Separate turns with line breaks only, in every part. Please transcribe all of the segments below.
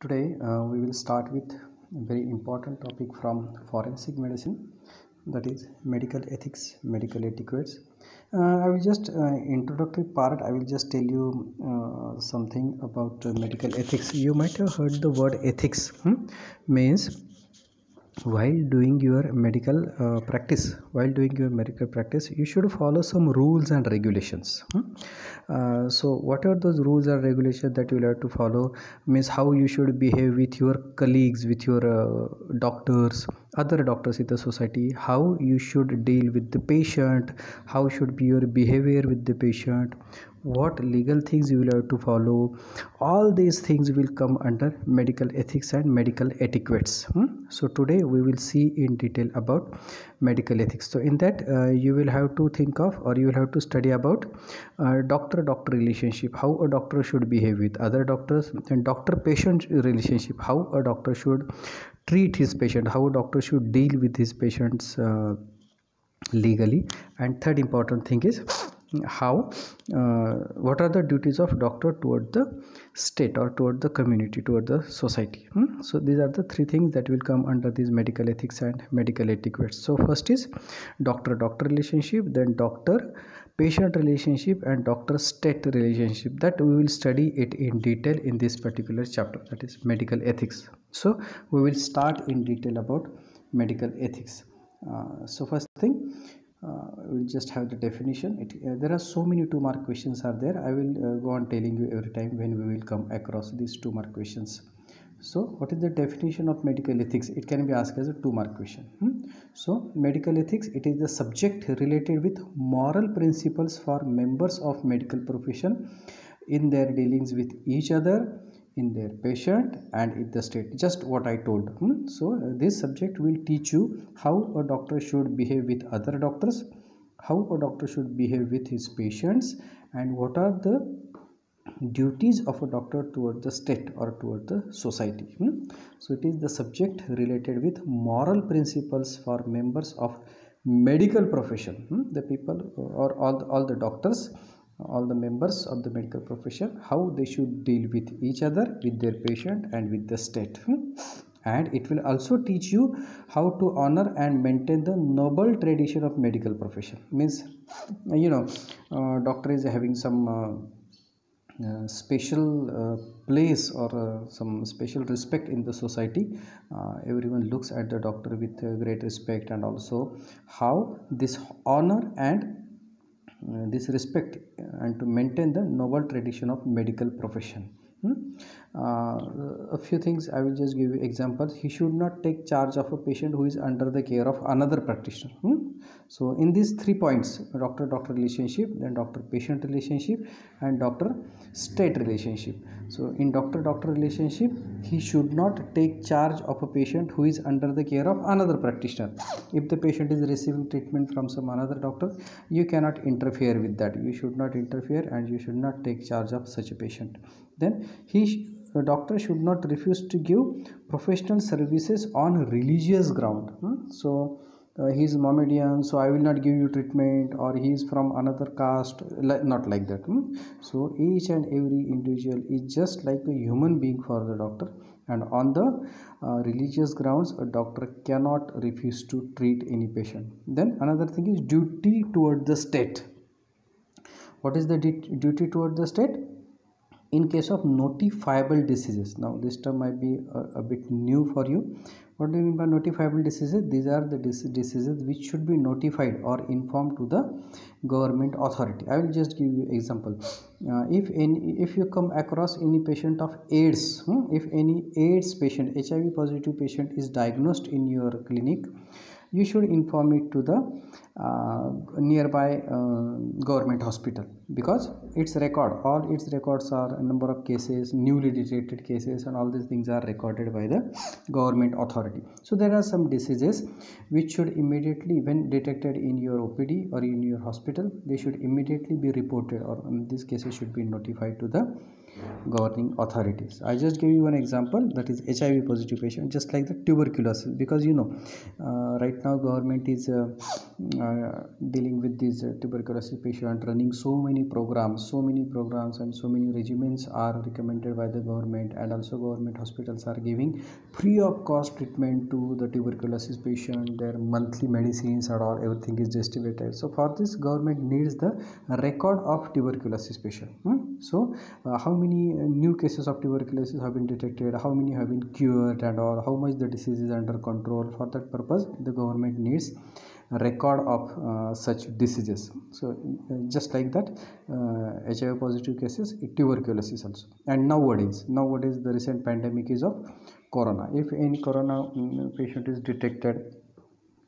Today, we will start with a very important topic from forensic medicine, that is medical ethics, medical etiquettes. I will just introductory part. I will just tell you something about medical ethics. You might have heard the word ethics. Means while doing your medical practice, you should follow some rules and regulations. So what are those rules and regulations that you will have to follow? Means how you should behave with your colleagues, with your doctors, other doctors in the society, how you should deal with the patient, how should be your behavior with the patient, what legal things you will have to follow. All these things will come under medical ethics and medical etiquettes. So today we will see in detail about medical ethics. So in that you will have to think of, or you will have to study about doctor relationship, how a doctor should behave with other doctors, and doctor patient relationship, how a doctor should treat his patient, how a doctor should deal with his patients legally. And third important thing is how what are the duties of doctor toward the state or toward the community, toward the society. So these are the three things that will come under these medical ethics and medical etiquettes. So first is doctor relationship, then doctor patient relationship, and doctor state relationship. That we will study it in detail in this particular chapter, that is medical ethics. So we will start in detail about medical ethics. So first thing, we'll just have the definition. There are so many 2 mark questions are there. I will go on telling you every time when we will come across these 2 mark questions. So what is the definition of medical ethics? It can be asked as a 2 mark question. So medical ethics, it is the subject related with moral principles for members of medical profession in their dealings with each other, in their patient, and in the state. Just what I told. So this subject will teach you how a doctor should behave with other doctors, how a doctor should behave with his patients, and what are the duties of a doctor toward the state or toward the society. So it is the subject related with moral principles for members of medical profession. The people or all the doctors, all the members of the medical profession, how they should deal with each other, with their patient, and with the state. And it will also teach you how to honor and maintain the noble tradition of medical profession. Means doctor is having some special place or some special respect in the society. Everyone looks at the doctor with great respect, and also how this honor and this respect and to maintain the noble tradition of medical profession. A few things I will just give you examples. He should not take charge of a patient who is under the care of another practitioner. So in these 3 points, doctor relationship, then doctor patient relationship, and doctor state relationship. So in doctor relationship, he should not take charge of a patient who is under the care of another practitioner. If the patient is receiving treatment from some another doctor, you cannot interfere with that. You should not interfere, and you should not take charge of such a patient. Then a doctor should not refuse to give professional services on religious ground. So he is Mohammedan, so I will not give you treatment, or he is from another caste, not like that. So each and every individual is just like a human being for the doctor, and on the religious grounds a doctor cannot refuse to treat any patient. Then another thing is duty toward the state. What is the duty toward the state? In case of notifiable diseases. Now this term might be a bit new for you. What do you mean by notifiable diseases? These are the diseases which should be notified or informed to the government authority. I will just give you example. If you come across any patient of AIDS, if any AIDS patient, HIV positive patient is diagnosed in your clinic, you should inform it to the nearby government hospital, because all its records are a number of cases, newly detected cases, and all these things are recorded by the government authority. So there are some diseases which should immediately, when detected in your OPD or in your hospital, they should immediately be reported, or these cases should be notified to the governing authorities. I just gave you one example, that is HIV positive patient, just like the tuberculosis, because right now government is dealing with this tuberculosis patient, running so many programs and so many regimens are recommended by the government, and also government hospitals are giving free of cost treatment to the tuberculosis patient. Their monthly medicines and all, everything is distributed. So for this, government needs the record of tuberculosis patient. So how many new cases of tuberculosis have been detected, how many have been cured and all, how much the disease is under control. For that purpose, the government needs a record of such diseases. So just like that, HIV positive cases, tuberculosis also. And nowadays the recent pandemic is of corona. If any corona patient is detected,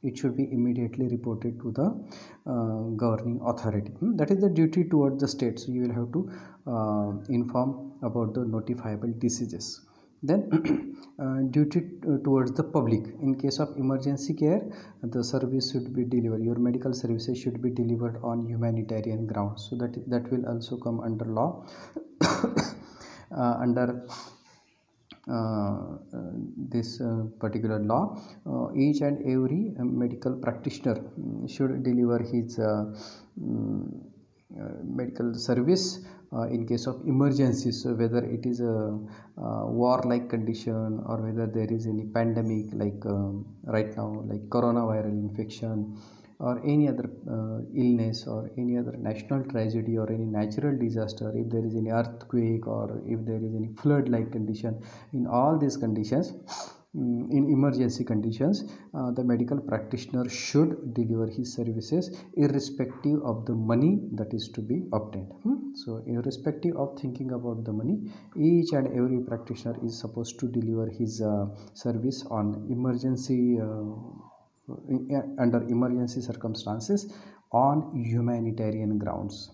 it should be immediately reported to the governing authority. That is the duty towards the state. So you will have to inform about the notifiable diseases. Then duty towards the public. In case of emergency care, the service should be delivered, your medical services should be delivered on humanitarian grounds. So that will also come under law. Under this particular law, each and every medical practitioner should deliver his medical service in case of emergencies. So whether it is a war-like condition, or whether there is any pandemic like right now, like coronavirus infection, or any other illness, or any other national tragedy, or any natural disaster, if there is any earthquake, or if there is any flood like condition, in all these conditions, in emergency conditions, the medical practitioner should deliver his services irrespective of the money that is to be obtained. So irrespective of thinking about the money, each and every practitioner is supposed to deliver his service on emergency under emergency circumstances on humanitarian grounds.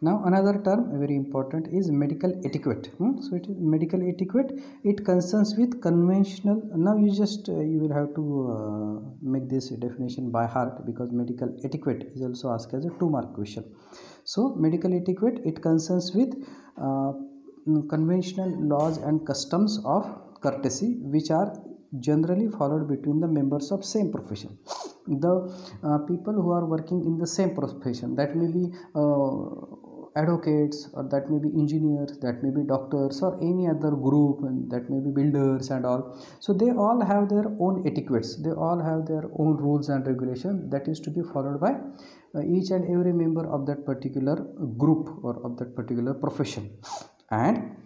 Now another term very important is medical etiquette. So it is medical etiquette, it concerns with conventional. Now you will have to make this definition by heart, because medical etiquette is also asked as a 2-mark question. So medical etiquette, it concerns with conventional laws and customs of courtesy which are generally followed between the members of same profession. The people who are working in the same profession, that may be advocates, or that may be engineers, that may be doctors, or any other group, and that may be builders and all. So they all have their own etiquettes, they all have their own rules and regulations that is to be followed by each and every member of that particular group or of that particular profession. And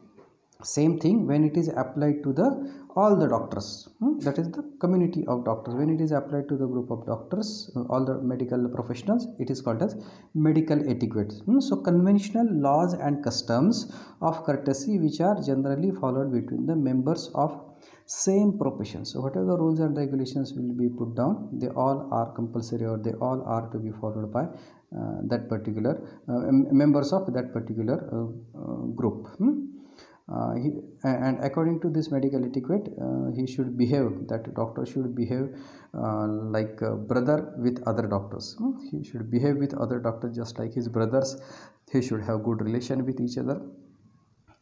same thing when it is applied to the all the doctors, that is the community of doctors. When it is applied to the group of doctors, all the medical professionals, it is called as medical etiquette. So conventional laws and customs of courtesy which are generally followed between the members of same profession. So whatever the rules and regulations will be put down, they all are compulsory, or they all are to be followed by that particular members of that particular group. And according to this medical etiquette, he should behave, that doctor should behave like a brother with other doctors. He should behave with other doctors just like his brothers. He should have good relation with each other,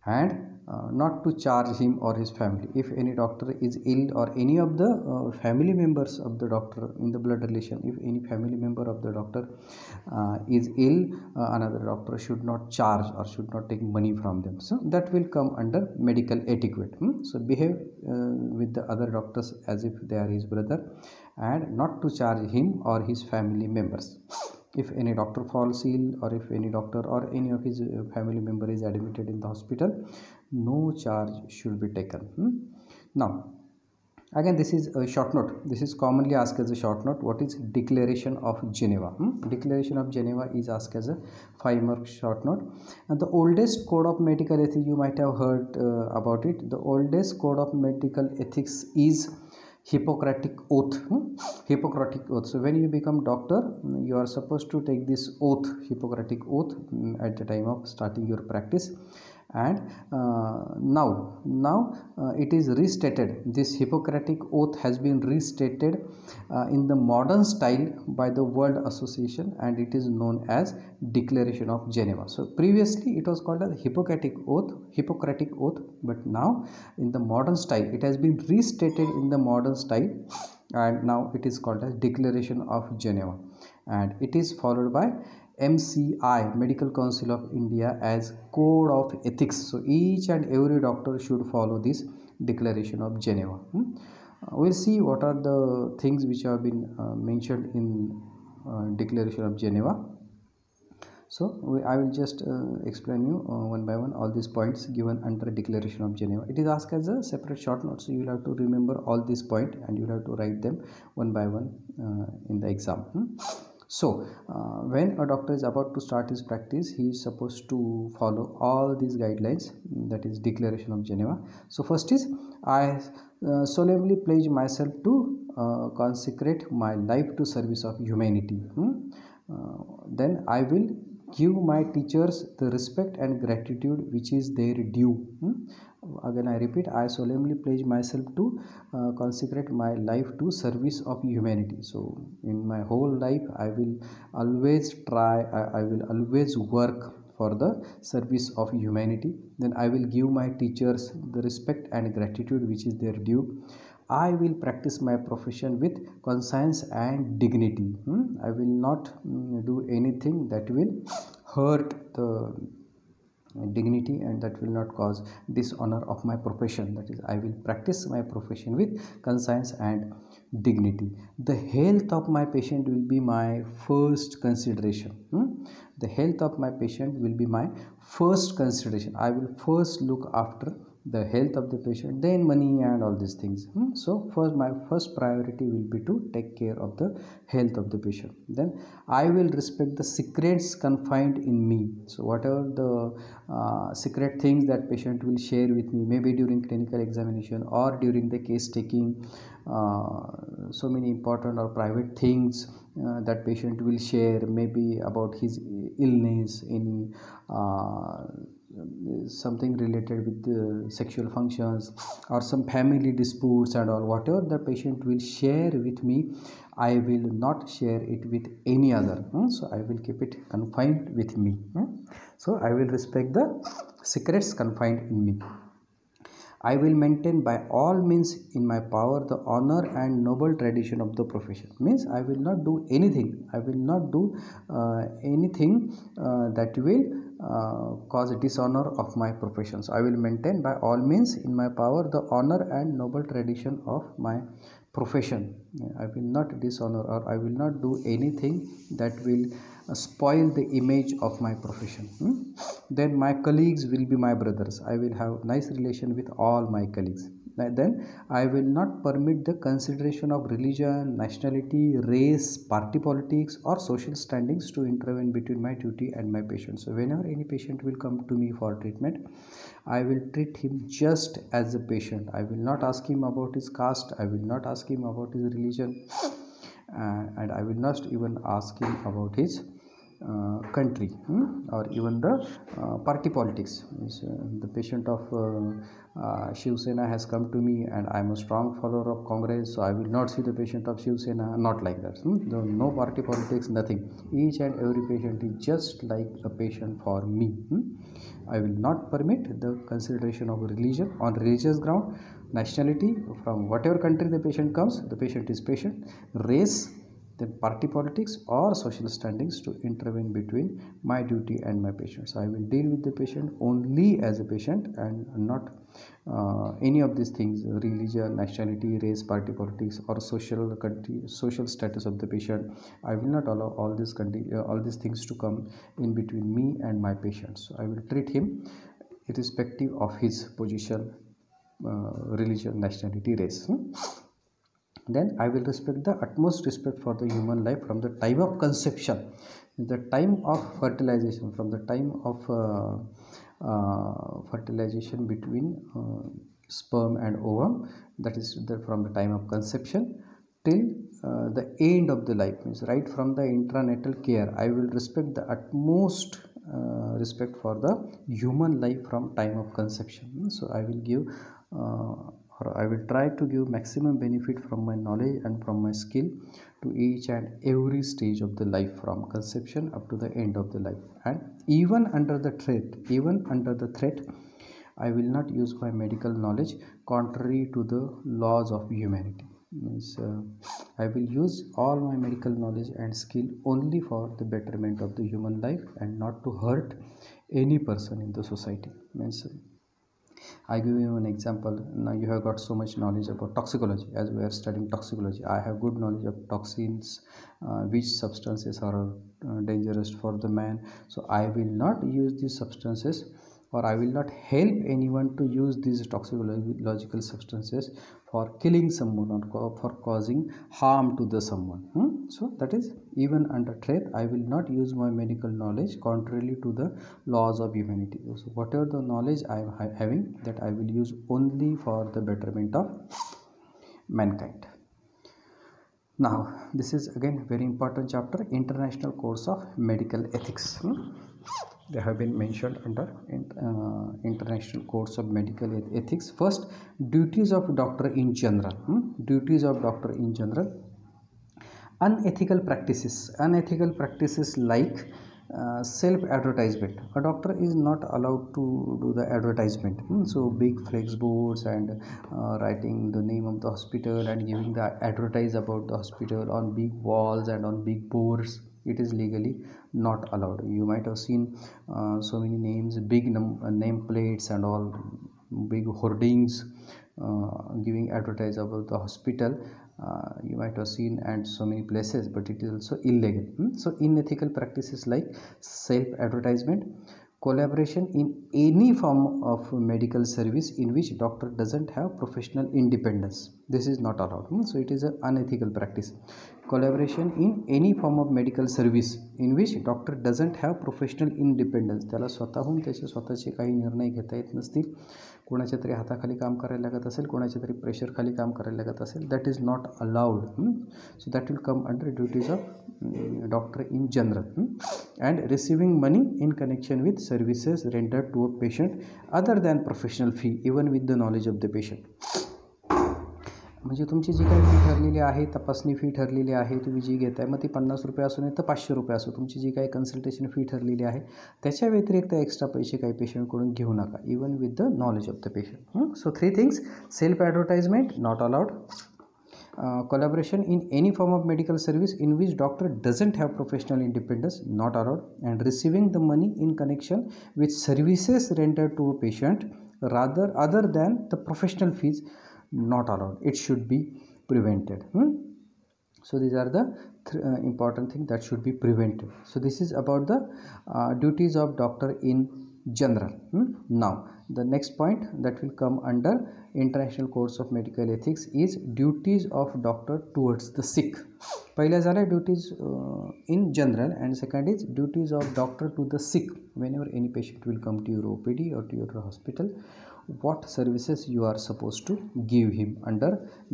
and not to charge him or his family. If any doctor is ill, or any of the family members of the doctor in the blood relation, if any family member of the doctor is ill, another doctor should not charge or should not take money from them. So that will come under medical etiquette. So behave with the other doctors as if they are his brother, and not to charge him or his family members. If any doctor falls ill, or if any doctor or any of his family member is admitted in the hospital, no charge should be taken. Now again, this is a short note. This is commonly asked as a short note. What is Declaration of Geneva? Declaration of Geneva is asked as a 5-mark short note. And the oldest code of medical ethics, you might have heard about it. The oldest code of medical ethics is Hippocratic Oath. Hippocratic Oath. So when you become doctor, you are supposed to take this oath, Hippocratic Oath, at the time of starting your practice. And now it is restated. This Hippocratic oath has been restated in the modern style by the World Association, and it is known as Declaration of Geneva. So previously it was called as Hippocratic oath, but now in the modern style it has been restated in the modern style, and now it is called as Declaration of Geneva, and it is followed by MCI, Medical Council of India, as Code of Ethics. So each and every doctor should follow this Declaration of Geneva. We'll see what are the things which have been mentioned in Declaration of Geneva. So I will just explain you one by one all these points given under Declaration of Geneva. It is asked as a separate short note, so you will have to remember all these points and you will have to write them one by one in the exam. So when a doctor is about to start his practice, he is supposed to follow all these guidelines, that is Declaration of Geneva. So first is, I solemnly pledge myself to consecrate my life to service of humanity. Then I will give my teachers the respect and gratitude which is their due. Again I repeat, I solemnly pledge myself to consecrate my life to service of humanity. So in my whole life I will always try, I will always work for the service of humanity. Then I will give my teachers the respect and gratitude which is their due. I will practice my profession with conscience and dignity. I will not do anything that will hurt the dignity and that will not cause dishonor of my profession. That is, I will practice my profession with conscience and dignity. The health of my patient will be my first consideration. The health of my patient will be my first consideration. I will first look after the health of the patient, then money and all these things. So first, my first priority will be to take care of the health of the patient. Then I will respect the secrets confined in me. So whatever the secret things that patient will share with me, maybe during clinical examination or during the case taking, so many important or private things that patient will share, maybe about his illness, any something related with the sexual functions or some family disputes and all, whatever the patient will share with me, I will not share it with any other. So I will keep it confined with me. So I will respect the secrets confined in me. I will maintain by all means in my power the honor and noble tradition of the profession. Means I will not do anything. I will not do anything that will cause dishonor of my profession. So I will maintain by all means in my power the honor and noble tradition of my profession. I will not dishonor or I will not do anything that will spoil the image of my profession. Then my colleagues will be my brothers. I will have nice relation with all my colleagues. Then I will not permit the consideration of religion, nationality, race, party politics or social standings to intervene between my duty and my patient. So whenever any patient will come to me for treatment, I will treat him just as a patient. I will not ask him about his caste. I will not ask him about his religion, and I will not even ask him about his country or even the party politics. The patient of Shiv Sena has come to me and I am a strong follower of Congress, so I will not see the patient of Shiv Sena, not like that. No party politics, nothing. Each and every patient is just like a patient for me. I will not permit the consideration of religion on religious ground, nationality, from whatever country the patient comes, the patient is patient, race, then party politics or social standings to intervene between my duty and my patient. So I will deal with the patient only as a patient and not any of these things, religion, nationality, race, party politics or social status of the patient. I will not allow all these things to come in between me and my patient. So I will treat him irrespective of his position, religion, nationality, race. Then I will respect the utmost respect for the human life from the time of conception, the time of fertilization, from the time of fertilization between sperm and ovum, that is from the time of conception till the end of the life. Means right from the intranatal care, I will respect the utmost respect for the human life from time of conception. So I will give or I will try to give maximum benefit from my knowledge and from my skill to each and every stage of the life from conception up to the end of the life. And even under the threat, I will not use my medical knowledge contrary to the laws of humanity. Means I will use all my medical knowledge and skill only for the betterment of the human life and not to hurt any person in the society. Means I give you an example. Now you have got so much knowledge about toxicology. As we are studying toxicology, I have good knowledge of toxins, which substances are dangerous for the man. So I will not use these substances, or I will not help anyone to use these toxicological substances for killing someone or for causing harm to the someone. So that is, even under threat, I will not use my medical knowledge contrarily to the laws of humanity. So whatever the knowledge I am having, that I will use only for the betterment of mankind. Now this is again very important chapter, International Codes of Medical Ethics. They have been mentioned under International Codes of Medical Ethics. First, duties of doctor in general. Duties of doctor in general. Unethical practices like self-advertisement. A doctor is not allowed to do the advertisement. So big flex boards and writing the name of the hospital and giving the advertise about the hospital on big walls and on big boards, it is legally not allowed. You might have seen so many names, big name plates and all, big hoardings giving advertise about the hospital. You might have seen and so many places, but it is also illegal. So unethical practices like self advertisement, collaboration in any form of medical service in which doctor doesn't have professional independence, this is not allowed. So it is an unethical practice. Collaboration in any form of medical service in which doctor doesn't have professional independence, त्याला स्वतःहून त्याचे स्वतःचे काही निर्णय घेता येत नसतील, कोणाच्या तरी हाताखाली काम करायला लागत असेल, कोणाच्या तरी प्रेशर खाली काम करायला लागत असेल, that is not allowed. So that will come under duties of doctor in general. And receiving money in connection with services rendered to a patient other than professional fee, even with the knowledge of the patient. म्हणजे तुमची जी काही फी ठरलेली आहे, तपासणी फी ठरलेली आहे, तुम्ही जी घेताय, मग ती 50 रुपये असो नाही तर 500 रुपये असो, तुमची जी काही कन्सल्टेशन फी ठरलेली आहे त्याच्या व्यतिरिक्त एक्स्ट्रा पैसे काही पेशंटकडून घेऊ नका, even with the knowledge of the patient. So 3 things: self advertisement not allowed, collaboration in any form of medical service in which doctor doesn't have professional independence, not allowed, and receiving the money in connection with services rendered to a patient rather other than the professional fees, not allowed. It should be prevented. So these are the important things that should be prevented. So this is about the duties of doctor in general. Now the next point that will come under International Codes of Medical Ethics is duties of doctor towards the sick. पहिल्या झाल्या duties in general, and second is duties of doctor to the sick. Whenever any patient will come to your OPD or to your hospital, what services you are supposed to give him under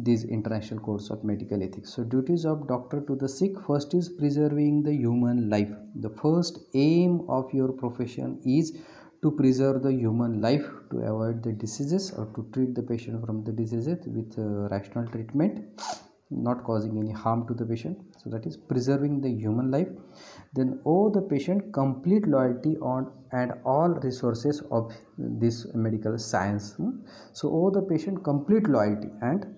these International Codes of Medical Ethics. So duties of doctor to the sick, first is preserving the human life. The first aim of your profession is to preserve the human life, to avoid the diseases or to treat the patient from the diseases with rational treatment, not causing any harm to the patient. So that is preserving the human life. Then owe the patient complete loyalty on and all resources of this medical science. So owe the patient complete loyalty and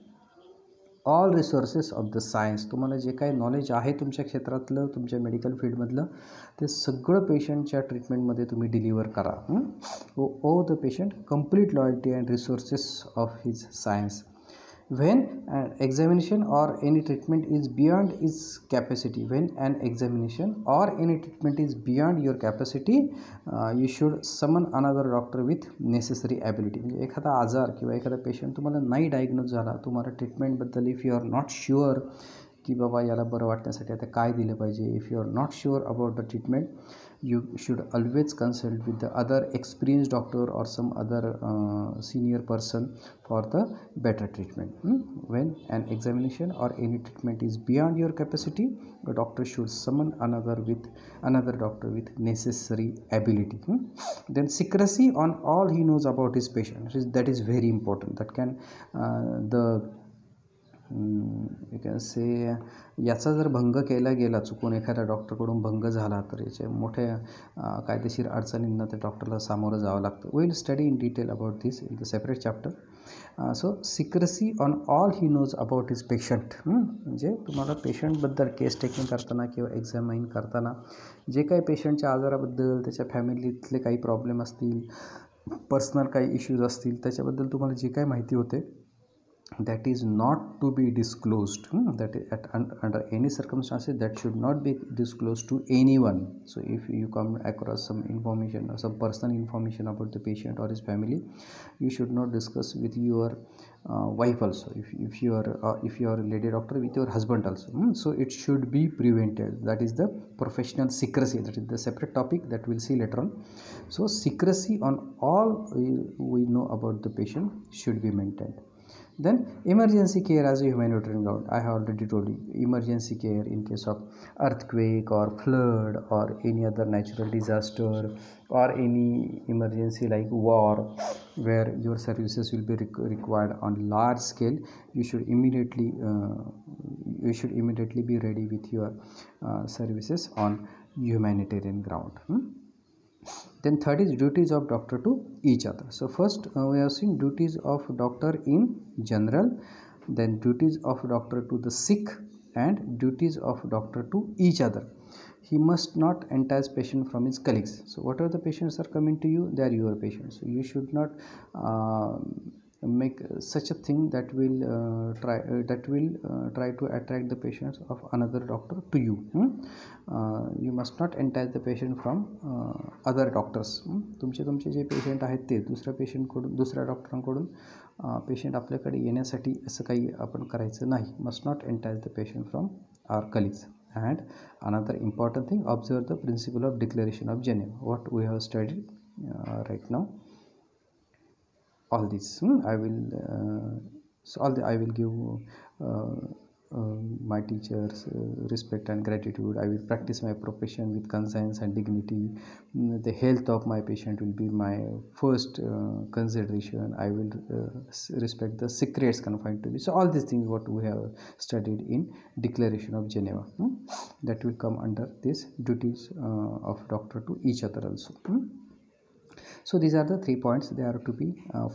all resources of the science. तुम्हाला जे काही knowledge आहे तुमच्या क्षेत्रातलं, तुमच्या medical फील्डमधलं, ते सगळं पेशंटच्या ट्रीटमेंटमध्ये तुम्ही deliver करा. Owe the patient complete loyalty and resources of his science. When an examination or any treatment is beyond its capacity, when an examination or any treatment is beyond your capacity, you should summon another doctor with necessary ability. म्हणजे एखादा आजार किंवा एखादा patient तुम्हाला नाही diagnose झाला, तुम्हाला ट्रीटमेंटबद्दल if you are not sure की बाबा याला बरं वाटण्यासाठी आता काय दिलं पाहिजे. If you are not sure about the treatment, you should always consult with the other experienced doctor or some other senior person for the better treatment. When an examination or any treatment is beyond your capacity, the doctor should summon another doctor with necessary ability. Then secrecy on all he knows about his patient, that is very important. That can the you can say याचा जर भंग केला गेला, चुकून एखाद्या डॉक्टरकडून भंग झाला, तर याचे मोठ्या कायदेशीर अडचणींना त्या डॉक्टरला सामोरं जावं लागतं. We will study in detail about this in the separate chapter. So secrecy on all he knows about his patient. म्हणजे तुम्हाला पेशंटबद्दल केस टेकिंग करताना किंवा एक्झामाइन करताना जे काही पेशंटच्या आजाराबद्दल, त्याच्या फॅमिलीतले काही प्रॉब्लेम असतील, पर्सनल काही इश्यूज असतील, त्याच्याबद्दल तुम्हाला जे काही माहिती होते, that is not to be disclosed. That is under any circumstances that should not be disclosed to anyone. So if you come across some information or some personal information about the patient or his family, you should not discuss with your wife also. If you are a lady doctor, with your husband also. So it should be prevented. That is the professional secrecy. That is the separate topic that we'll see later on. So secrecy on all we know about the patient should be maintained. Then emergency care as a humanitarian ground. I have already told you, emergency care in case of earthquake or flood or any other natural disaster or any emergency like war, where your services will be required on large scale. You should immediately be ready with your services on humanitarian ground. Then third is duties of doctor to each other. So first we have seen duties of doctor in general, then duties of doctor to the sick, and duties of doctor to each other. He must not entice patient from his colleagues. So whatever the patients are coming to you, they are your patients. So you should not make such a thing that will try to attract the patients of another doctor to you. You must not entice the patient from other doctors. तुमचे जे patient आहेत ते दुसऱ्या डॉक्टरांकडून patient आपल्याकडे येण्यासाठी असं काही आपण करायचं नाही. Must not entice the patient from our colleagues. And another important thing, observe the principle of Declaration of Geneva, what we have studied right now. All this I will give my teachers respect and gratitude. I will practice my profession with conscience and dignity. The health of my patient will be my first consideration. I will respect the secrets confined to me. So all these things what we have studied in Declaration of Geneva, that will come under this duties of doctor to each other also. So these are the 3 points. They are to be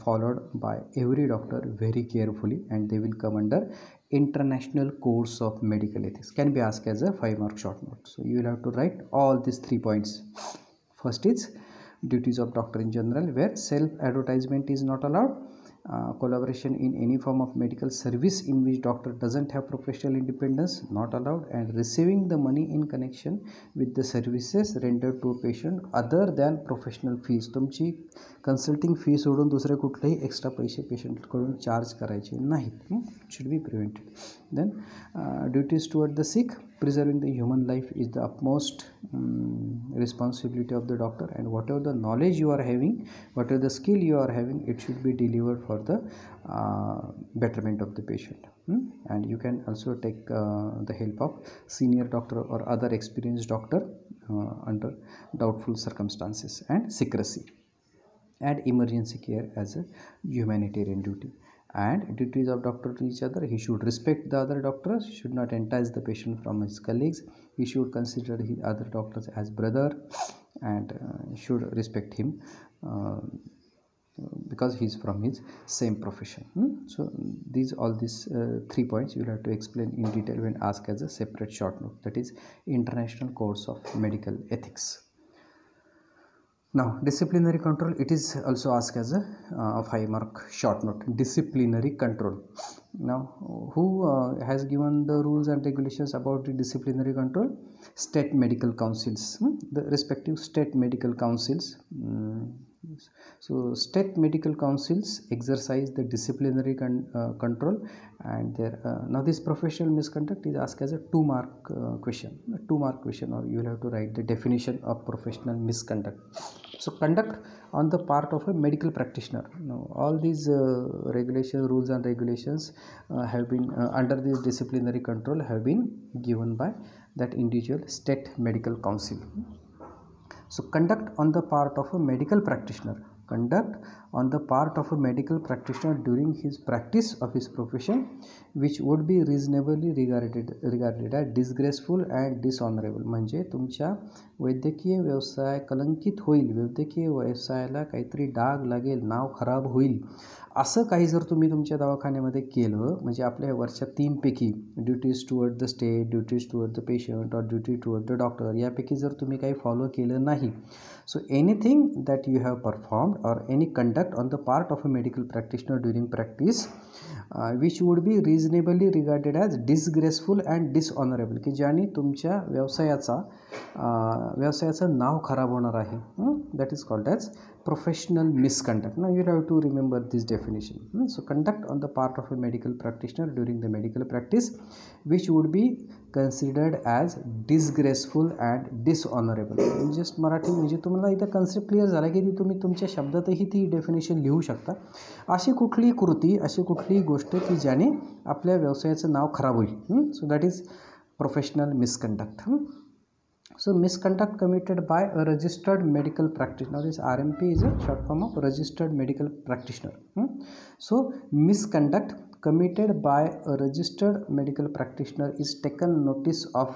followed by every doctor very carefully, and they will come under International Course of Medical Ethics. Can be asked as a 5-mark short note. So you will have to write all these 3 points. First is duties of doctor in general, where self-advertisement is not allowed. Collaboration in any form of medical service in which doctor doesn't have professional independence, not allowed. And receiving the money in connection with the services rendered to a patient other than professional fees. तुमची consulting फी सोडून दुसरे कुठलेही extra पैसे पेशंटकडून charge करायचे नाहीत. should be prevented. Then duties toward the sick, preserving the human life is the utmost responsibility of the doctor, and whatever the knowledge you are having, whatever the skill you are having, it should be delivered for the betterment of the patient. And you can also take the help of senior doctor or other experienced doctor under doubtful circumstances. And secrecy and emergency care as a humanitarian duty. And duties of doctor to each other, he should respect the other doctors, should not entice the patient from his colleagues, he should consider his other doctors as brother, and should respect him because he is from his same profession. So these 3 points you will have to explain in detail when asked as a separate short note, that is International Course of Medical Ethics. Now disciplinary control, it is also asked as a 5-mark short note. Disciplinary control. Now who has given the rules and regulations about the disciplinary control? State medical councils. The respective state medical councils So state medical councils exercise the disciplinary control, and there now this professional misconduct is asked as a 2-mark question, a 2-mark question, or you will have to write the definition of professional misconduct. So conduct on the part of a medical practitioner. Now all these regulations, rules and regulations have been under this disciplinary control have been given by that individual state medical council. So conduct on the part of a medical practitioner, conduct on the part of a medical practitioner during his practice of his profession, which would be reasonably regarded as disgraceful and dishonorable. म्हणजे तुमच्या वैद्यकीय व्यवसाय कलंकित होईल, वैद्यकीय व्यवसायाला काहीतरी डाग लागेल, नाव खराब होईल, असं काही जर तुम्ही तुमच्या दवाखान्यामध्ये केलं, म्हणजे आपल्या वरच्या 3 पैकी duties toward the state, duties toward the patient और ड्युटी टुवर्ड द डॉक्टर, यापैकी जर तुम्ही काही फॉलो केलं नाही, so anything that you have performed or any conduct on the part of a medical practitioner during practice which would be reasonably regarded as disgraceful and dishonorable, की ज्याने तुमच्या व्यवसायाचं नाव खराब होणार आहे, that is called as professional misconduct. Now you have to remember this definition. So conduct on the part of a medical practitioner during the medical practice which would be considered as disgraceful and dishonorable. Just Marathi म्हणजे तुम्हाला इथं concept clear झाला की ती तुम्ही तुमच्या शब्दातही ती definition लिहू शकता. अशी कुठली कृती, अशी कुठली गोष्ट की ज्याने आपल्या व्यवसायाचं नाव खराब होईल. So that is professional misconduct. So misconduct committed by a registered medical practitioner, this RMP is a short form of registered medical practitioner. So misconduct committed by a registered medical practitioner is taken notice of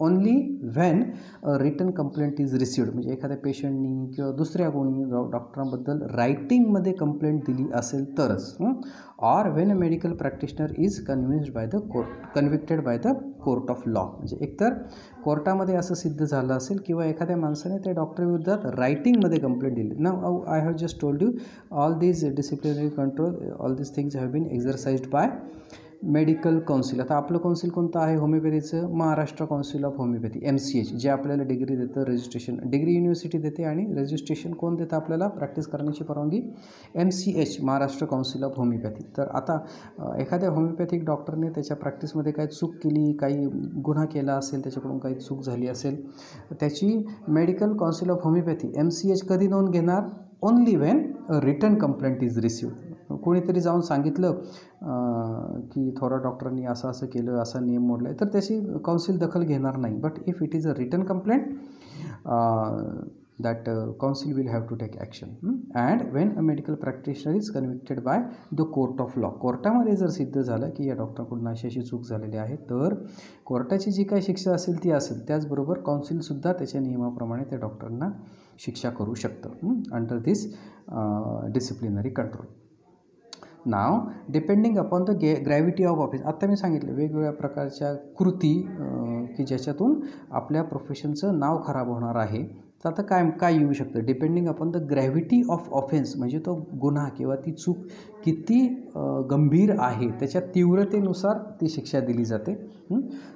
only when a written complaint is received. म्हणजे एखाद्या पेशंटनी किंवा दुसऱ्या कोणी डॉक्टरांबद्दल रायटिंगमध्ये complaint दिली असेल तरच, or when a medical practitioner is convicted by the court of law. म्हणजे एकतर कोर्टामध्ये असं सिद्ध झालं असेल किंवा एखाद्या माणसाने त्या डॉक्टरविरुद्ध रायटिंगमध्ये कंप्लेंट दिली. Now I have just told you all these disciplinary control, all these things have been exercised by medical council. आता आपलं काउन्सिल कोणतं आहे होमिओपॅथीचं? Maharashtra council of homoeopathy, MCH, जे आपल्याला डिग्री देतं, रजिस्ट्रेशन डिग्री युनिव्हर्सिटी देते, आणि रजिस्ट्रेशन कोण देतं आपल्याला प्रॅक्टिस करण्याची परवानगी? MCH, Maharashtra council of homoeopathy. तर आता एखाद्या होमिओपॅथिक डॉक्टरने त्याच्या प्रॅक्टिसमध्ये काही चूक केली, काही गुन्हा केला असेल, त्याच्याकडून काही चूक झाली असेल, त्याची medical council of homoeopathy MCH कधी नोंद घेणार? Only when a written complaint is received. कोणीतरी जाऊन सांगितलं की थोडा डॉक्टरांनी असं असं केलं, असा नियम मोडला आहे, तर त्याची काउन्सिल दखल घेणार नाही. But if it is a written complaint, that council will have to take action. And when a medical practitioner is convicted by the court of law, कोर्टामध्ये जर सिद्ध झालं की या डॉक्टरकडून अशी चूक झालेली आहे, तर कोर्टाची जी काही शिक्षा असेल ती असेल. त्याचबरोबर काउन्सिलसुद्धा त्याच्या नियमाप्रमाणे त्या डॉक्टरांना शिक्षा करू शकतं under this disciplinary control. Now depending upon the gravity of office. आत्ता मी सांगितलं वेगवेगळ्या प्रकारच्या कृती की ज्याच्यातून आपल्या प्रोफेशनचं नाव खराब होणार आहे. तर आता काय येऊ शकतं? Depending upon the gravity of offence, म्हणजे तो गुन्हा किंवा ती चूक किती गंभीर आहे त्याच्या तीव्रतेनुसार ती शिक्षा दिली जाते.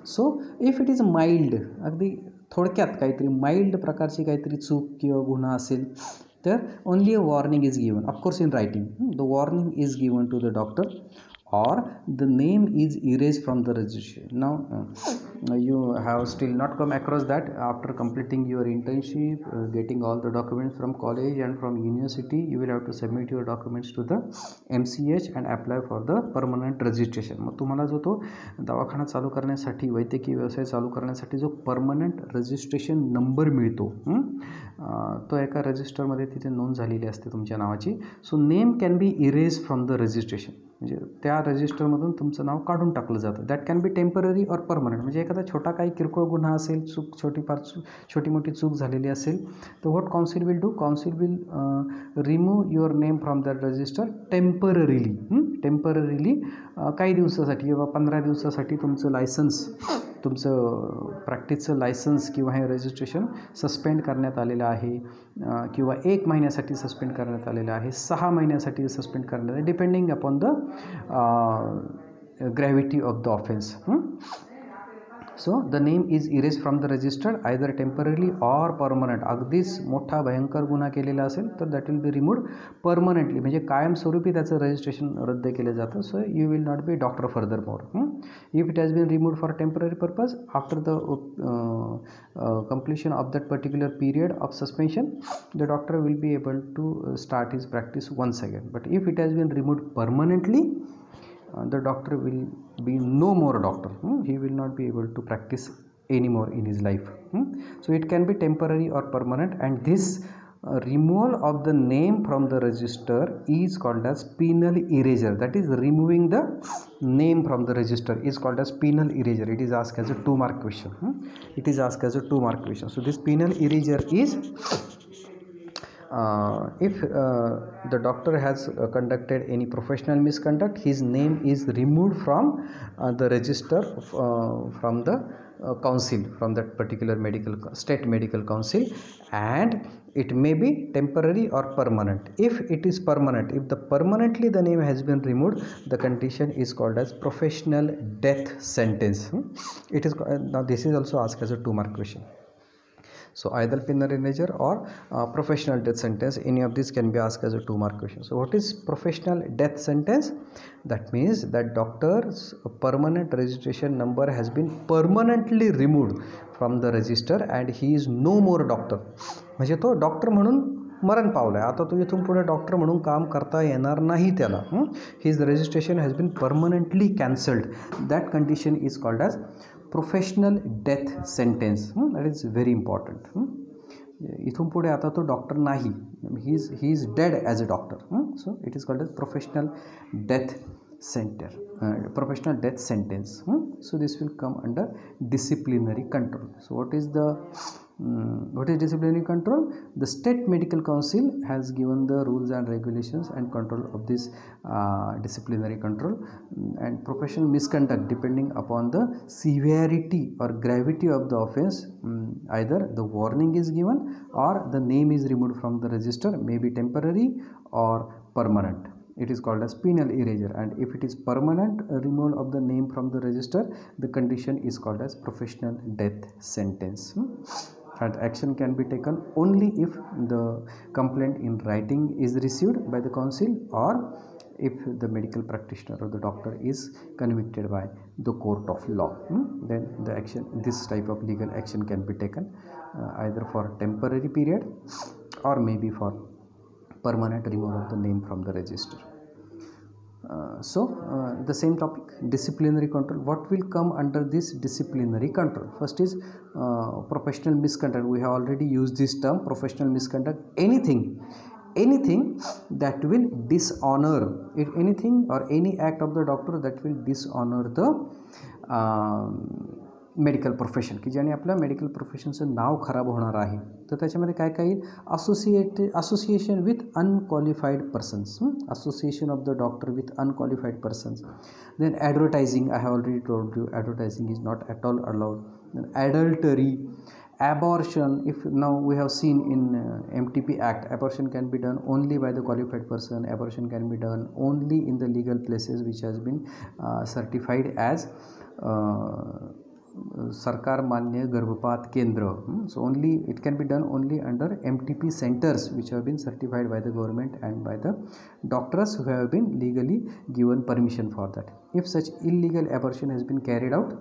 So if it is mild, अगदी थोडक्यात काहीतरी माइल्ड प्रकारची काहीतरी चूक किंवा गुन्हा असेल, तर only a warning is given, of course in writing. The warning is given to the doctor or the name is erased from the registration. Now you have still not come across that after completing your internship, getting all the documents from college and from university, you will have to submit your documents to the MCH and apply for the permanent registration. मग तुम्हाला जो तो दवाखाना चालू करण्यासाठी, वैद्यकीय व्यवसाय चालू करण्यासाठी जो परमनंट रजिस्ट्रेशन नंबर मिळतो, तो एका रजिस्टरमध्ये तिथे नोंद झालेली असते तुमच्या नावाची. So name can be erase from the registration, म्हणजे त्या रजिस्टरमधून तुमचं नाव काढून टाकलं जातं. That can be temporary or permanent. म्हणजे एखादा छोटा काही किरकोळ गुन्हा असेल, छोटी मोठी चूक झालेली असेल, तर what council will do? Council will remove your name from that register temporarily. Temporarily काही दिवसासाठी किंवा 15 दिवसासाठी तुमचं लायसन्स, तुमचं प्रॅक्टिसचं लायसन्स किंवा हे रजिस्ट्रेशन सस्पेंड करण्यात आलेलं आहे, किंवा 1 महिन्यासाठी सस्पेंड करण्यात आलेलं आहे, 6 महिन्यासाठी सस्पेंड करण्यात आहे, depending upon the gravity of the offence. So the name is erase from the register either temporary or permanent. अगदीच मोठा भयंकर गुन्हा केलेला असेल तर that will be removed permanently, म्हणजे कायमस्वरूपी त्याचं रजिस्ट्रेशन रद्द केलं जातं. So you will not be doctor furthermore. If it has been removed for temporary purpose after the completion of that particular period of suspension, the doctor will be able to start his practice once again. But if it has been removed permanently, the doctor will be no more doctor. He will not be able to practice anymore in his life. So it can be temporary or permanent, and this removal of the name from the register is called as penal erasure. That is, removing the name from the register is called as penal erasure. It is asked as a 2-mark question. It is asked as a 2-mark question. So this penal erasure is if the doctor has conducted any professional misconduct, his name is removed from the register from the council, from that particular state medical council, and it may be temporary or permanent. If it is permanent, if the permanently the name has been removed, the condition is called as professional death sentence. It is now this is also asked as a 2-mark question. So either penal erasure or professional death sentence, any of these can be asked as a 2-mark question. So what is professional death sentence? That means that doctor's permanent registration number has been permanently removed from the register and he is no more doctor. म्हणजे तो doctor म्हणून मरण पावलाय, आता तो इथून पुढे doctor म्हणून काम करता येणार नाही त्याला. His registration has been permanently cancelled. That condition is called as professional death sentence. That is very important. इथून पुढे आता तो डॉक्टर नाही, he is dead as a doctor. So it is called as professional death professional death sentence. So this will come under disciplinary control. So what is disciplinary control? The state medical council has given the rules and regulations and control of this disciplinary control, and professional misconduct depending upon the severity or gravity of the offense, either the warning is given or the name is removed from the register, may be temporary or permanent. It is called as penal erasure, and if it is permanent removal of the name from the register, the condition is called as professional death sentence. And action can be taken only if the complaint in writing is received by the council, or if the medical practitioner or the doctor is convicted by the court of law. Then the action, this type of legal action can be taken either for temporary period or maybe for permanent removal of the name from the register. The same topic, disciplinary control. What will come under this disciplinary control? First is professional misconduct. We have already used this term, professional misconduct. Anything that will dishonor it, anything or any act of the doctor that will dishonor the medical profession, की ज्याने आपल्या medical प्रोफेशनचं नाव खराब होणार आहे. तर त्याच्यामध्ये काय काय येईल? Association with unqualified persons, association of the doctor with unqualified persons. Then advertising, I have already told you, advertising is not at all allowed. Then adultery, abortion. If now we have seen in MTP Act, abortion can be done only by the qualified person. Abortion can be done only in the legal places which has been certified as सरकार मान्य गर्भपात केंद्र. So only it can be done only under MTP centers which have been certified by the government and by the doctors who have been legally given permission for that. If such illegal abortion has been carried out,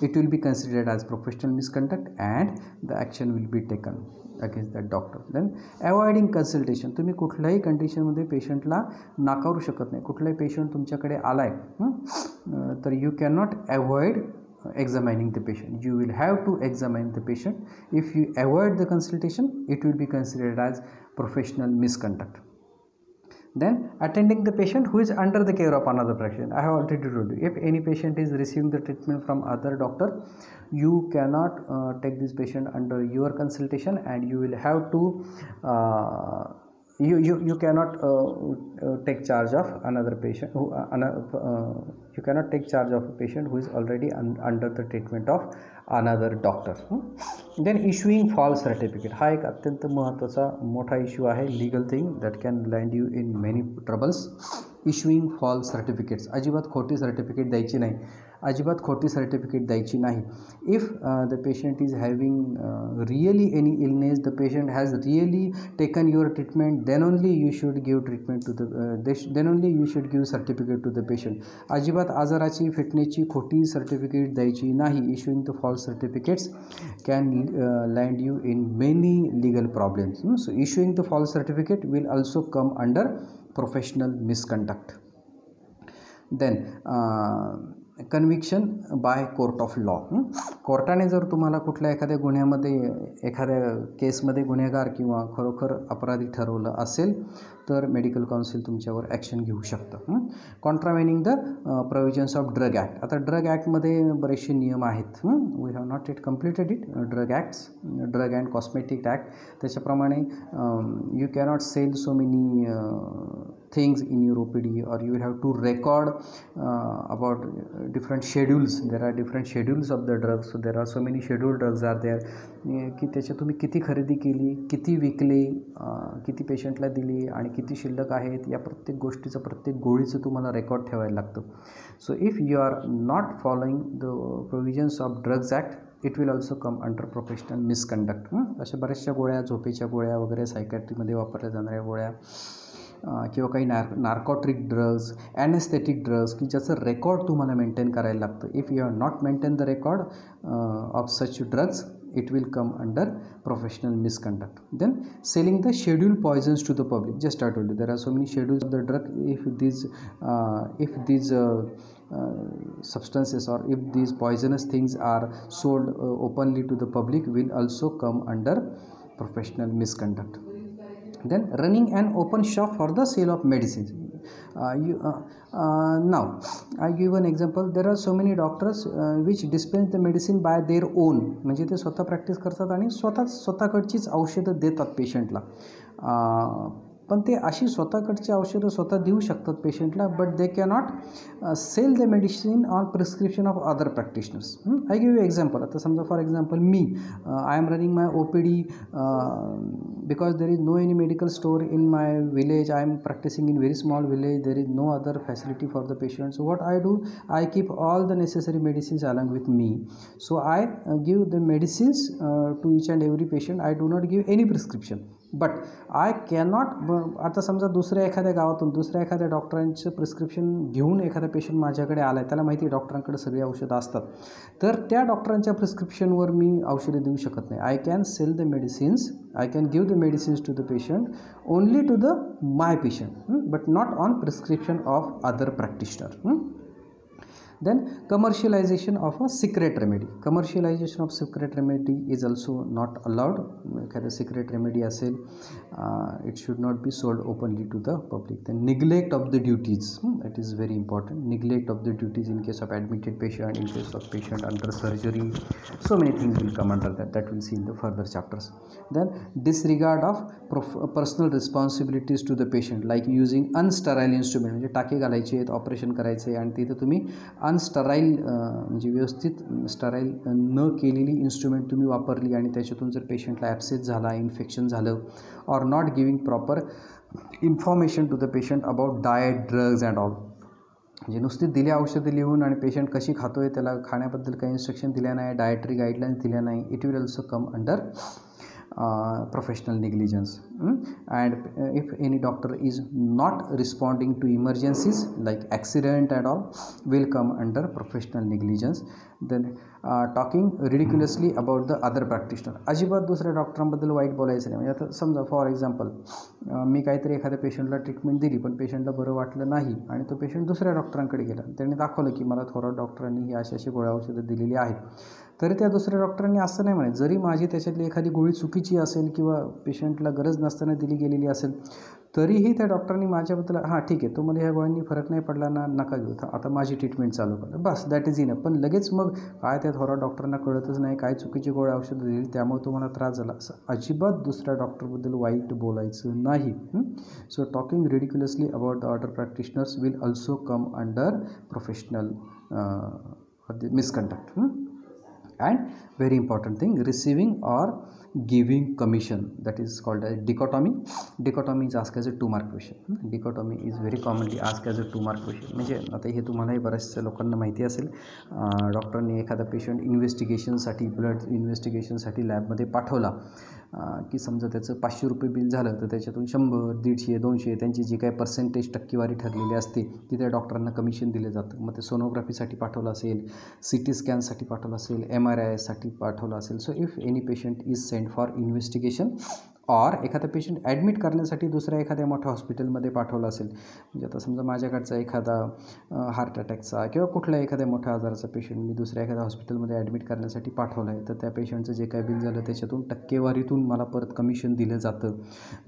it will be considered as professional misconduct and the action will be taken against that doctor. Then avoiding consultation. तुम्ही कुठल्याही कंडिशनमध्ये पेशंटला नाकारू शकत नाही. कुठलाही patient तुमच्याकडे आलाय तर you cannot avoid examining the patient. You will have to examine the patient. If you avoid the consultation, it will be considered as professional misconduct. Then attending the patient who is under the care of another practitioner. I have already told you, if any patient is receiving the treatment from other doctor, you cannot take this patient under your consultation, and you will have to you cannot take charge of another patient who you cannot take charge of a patient who is already under the treatment of another doctor. Then issuing false certificate, हा एक अत्यंत महत्त्वाचा मोठा issue आहे, legal thing that can land you in many troubles. Issuing false certificates, अजिबात खोटी certificate द्यायची नाही, अजिबात खोटी सर्टिफिकेट द्यायची नाही. If the patient is having really any illness, the patient has really taken your treatment, then only you should give treatment to then only you should give certificate to the patient. अजिबात आजाराची फिटनेसची खोटी certificate द्यायची नाही. Issuing the false certificates can land you in many legal problems. So issuing the false certificate will also come under professional misconduct. Then conviction by court of law. कोर्टाने जर तुम्हाला कुठल्या एखाद्या गुन्ह्यामध्ये, एखाद्या केसमध्ये गुन्हेगार किंवा खरोखर अपराधी ठरवलं असेल तर मेडिकल काउन्सिल तुमच्यावर ॲक्शन घेऊ शकतं. Contravening the provisions of drug act. आता ड्रग ॲक्टमध्ये बरेचसे नियम आहेत. We have not it completed it. Drug acts, drug and cosmetic act, त्याच्याप्रमाणे you cannot sell so many things in your OPD, or you will have to record about different schedules. There are different schedules of the drugs, so there are so many scheduled drugs are there, की त्याच्या तुम्ही किती खरेदी केली, किती विकले, किती पेशंटला दिली आणि किती शिल्लक आहेत, या प्रत्येक गोष्टीचं, प्रत्येक गोळीचं तुम्हाला रेकॉर्ड ठेवायला लागतं. So if you are not following the provisions of drugs act, it will also come under professional misconduct. अशा बऱ्याचशा गोळ्या, झोपेच्या गोळ्या वगैरे, सायकॅट्रीमध्ये वापरल्या जाणाऱ्या गोळ्या किंवा काही नार्कोटिक ड्रग्ज, ॲनेस्थेटिक ड्रग्ज, की ज्याचं रेकॉर्ड तुम्हाला मेंटेन करायला लागतं. If you have not maintain the record of such drugs, it will come under professional misconduct. Then selling the scheduled poisons to the public. Just I told you there are so many schedules of the drug. If these substances or if these poisonous things are sold openly to the public, will also come under professional misconduct. Then running an open shop for the sale of medicines. Now I give an example. There are so many doctors which dispense the medicine by their own, म्हणजे ते स्वतः practice करतात आणि स्वतःकडचीच औषधं देतात पेशंटला. पण ते अशी स्वतःकडची औषधं स्वतः देऊ शकतात पेशंटला, but they cannot sell the medicine on prescription of other practitioners. I give you example. आता समजा फॉर एक्झाम्पल मी I am running my OPD because there is no any medical store in my village. I am practicing in very small village. There is no other facility for the patient. So what I do, I keep all the necessary medicines along with me. So I give the medicines to each and every patient. I do not give any prescription. But I cannot. आता समजा दुसऱ्या एखाद्या गावातून दुसऱ्या एखाद्या डॉक्टरांचं prescription घेऊन एखादा पेशंट माझ्याकडे आला आहे, त्याला माहिती आहे डॉक्टरांकडे सगळी औषधं असतात, तर त्या डॉक्टरांच्या प्रिस्क्रिप्शनवर मी औषधं देऊ शकत नाही. I can sell the medicines, I can give the medicines to the patient only to the my patient, but not on prescription of other practitioner. Then commercialization of a secret remedy. Commercialization of secret remedy is also not allowed. एखादा secret remedy असेल, it should not be sold openly to the public. Then neglect of the duties, that is very important. Neglect of the duties in case of admitted patient, in case of patient under surgery, so many things will come under that. That we'll see in the further chapters. Then disregard of personal responsibilities to the patient, like using unsterile instrument. म्हणजे टाके घालायचे आहेत, operation करायचे आणि तिथे तुम्ही अनस्टराईल म्हणजे व्यवस्थित स्टराईल न केलेली इन्स्ट्रुमेंट तुम्ही वापरली आणि त्याच्यातून जर पेशंटला ॲब्सेस झाला, इन्फेक्शन झालं, or not giving proper information to the patient about diet, drugs and all. म्हणजे नुसती दिल्या औषधं लिहून आणि पेशंट कशी खातो आहे त्याला खाण्याबद्दल काही इन्स्ट्रक्शन दिल्या नाही, डाएटरी गाईडलाईन्स दिल्या नाही, it will also come under professional negligence. And if any doctor is not responding to emergencies like accident and all, will come under professional negligence. Then talking ridiculously about the other practitioner. अजिबात दुसऱ्या डॉक्टरांबद्दल white बोलायचं नाही. म्हणजे आता समजा for example मी काहीतरी एखाद्या पेशंटला ट्रीटमेंट दिली, पण पेशंटला बरं वाटलं नाही आणि तो पेशंट दुसऱ्या डॉक्टरांकडे गेला, त्यांनी दाखवलं की मला थोरात डॉक्टरांनी ही अशी गोळ्या औषधं दिलेली आहेत, तरी त्या दुसऱ्या डॉक्टरांनी असं नाही म्हणे, जरी माझी त्याच्यातली एखादी गोळी चुकीची असेल किंवा पेशंटला गरज नसताना दिली गेलेली असेल, तरीही त्या डॉक्टरांनी माझ्याबद्दल हां ठीक आहे, तुम्हाला ह्या गोळ्यांनी फरक नाही पडला ना, नका घेऊ, आता माझी ट्रीटमेंट चालू करा, बस दॅट इज इनफ. पण लगेच मग काय त्या थोरात डॉक्टरांना कळतच नाही, काय चुकीची गोळ्या औषधं दिली त्यामुळे तुम्हाला त्रास झाला, असं अजिबात दुसऱ्या डॉक्टरबद्दल वाईट बोलायचं नाही. So talking ridiculously about the other practitioners will also come under professional misconduct. And very important thing, receiving or giving commission, that is called a dichotomy. Dichotomy is asked as a 2-mark question. Dichotomy is very commonly asked as a 2-mark question. म्हणजे आता हे तुम्हालाही बऱ्याचशा लोकांना माहिती असेल, डॉक्टरने एखादा patient इन्व्हेस्टिगेशनसाठी, blood इन्व्हेस्टिगेशनसाठी लॅबमध्ये पाठवला की समजा त्याचं 500 रुपये बिल झालं, तर त्याच्यातून 100, 150, 200 त्यांची जी काही पर्सेंटेज टक्केवारी ठरलेली असते ती त्या डॉक्टरांना कमिशन दिले जातं. मग ते सोनोग्राफीसाठी पाठवलं असेल, CT स्कॅनसाठी पाठवलं असेल, MRI साठी पाठवलं असेल. So if any patient is sent for investigation, और एखादा पेशंट ॲडमिट करण्यासाठी दुसऱ्या एखाद्या मोठ्या हॉस्पिटलमध्ये पाठवलं असेल, म्हणजे आता समजा माझ्याकडचा एखादा हार्ट अटॅकचा किंवा कुठल्या एखाद्या मोठ्या आजाराचा पेशंट मी दुसऱ्या एखाद्या हॉस्पिटलमध्ये ॲडमिट करण्यासाठी पाठवला आहे, तर त्या पेशंटचं जे काही बिल झालं त्याच्यातून टक्केवारीतून मला परत कमिशन दिलं जातं.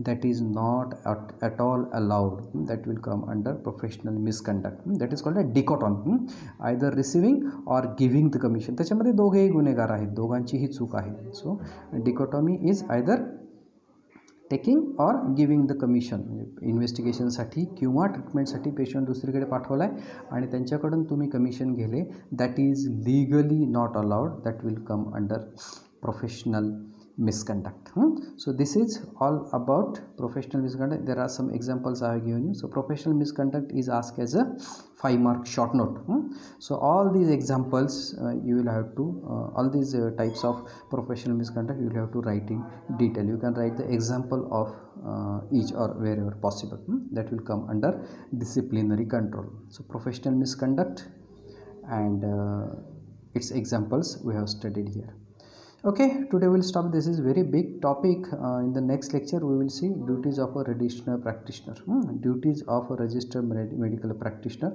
That is not at all allowed. That will come under professional misconduct. That is called a dichotomy. Either receiving or giving the commission. त्याच्यामध्ये दोघेही गुन्हेगार आहेत, दोघांचीही चूक आहे. So dichotomy is either taking or giving the commission. म्हणजे इन्व्हेस्टिगेशनसाठी किंवा ट्रीटमेंटसाठी पेशंट दुसरीकडे पाठवला आहे आणि त्यांच्याकडून तुम्ही कमिशन घेले, that is legally not allowed. That will come under professional misconduct. So this is all about professional misconduct. There are some examples I have given you. So professional misconduct is asked as a 5-mark short note. So all these examples you will have to all these types of professional misconduct you will have to write in detail. You can write the example of each or wherever possible. That will come under disciplinary control. So professional misconduct and its examples we have studied here. Okay, today we'll stop. This is very big topic. In the next lecture we will see duties of a registered practitioner. Duties of a registered medical practitioner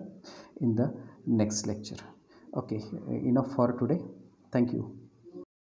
in the next lecture. Okay, enough for today. Thank you.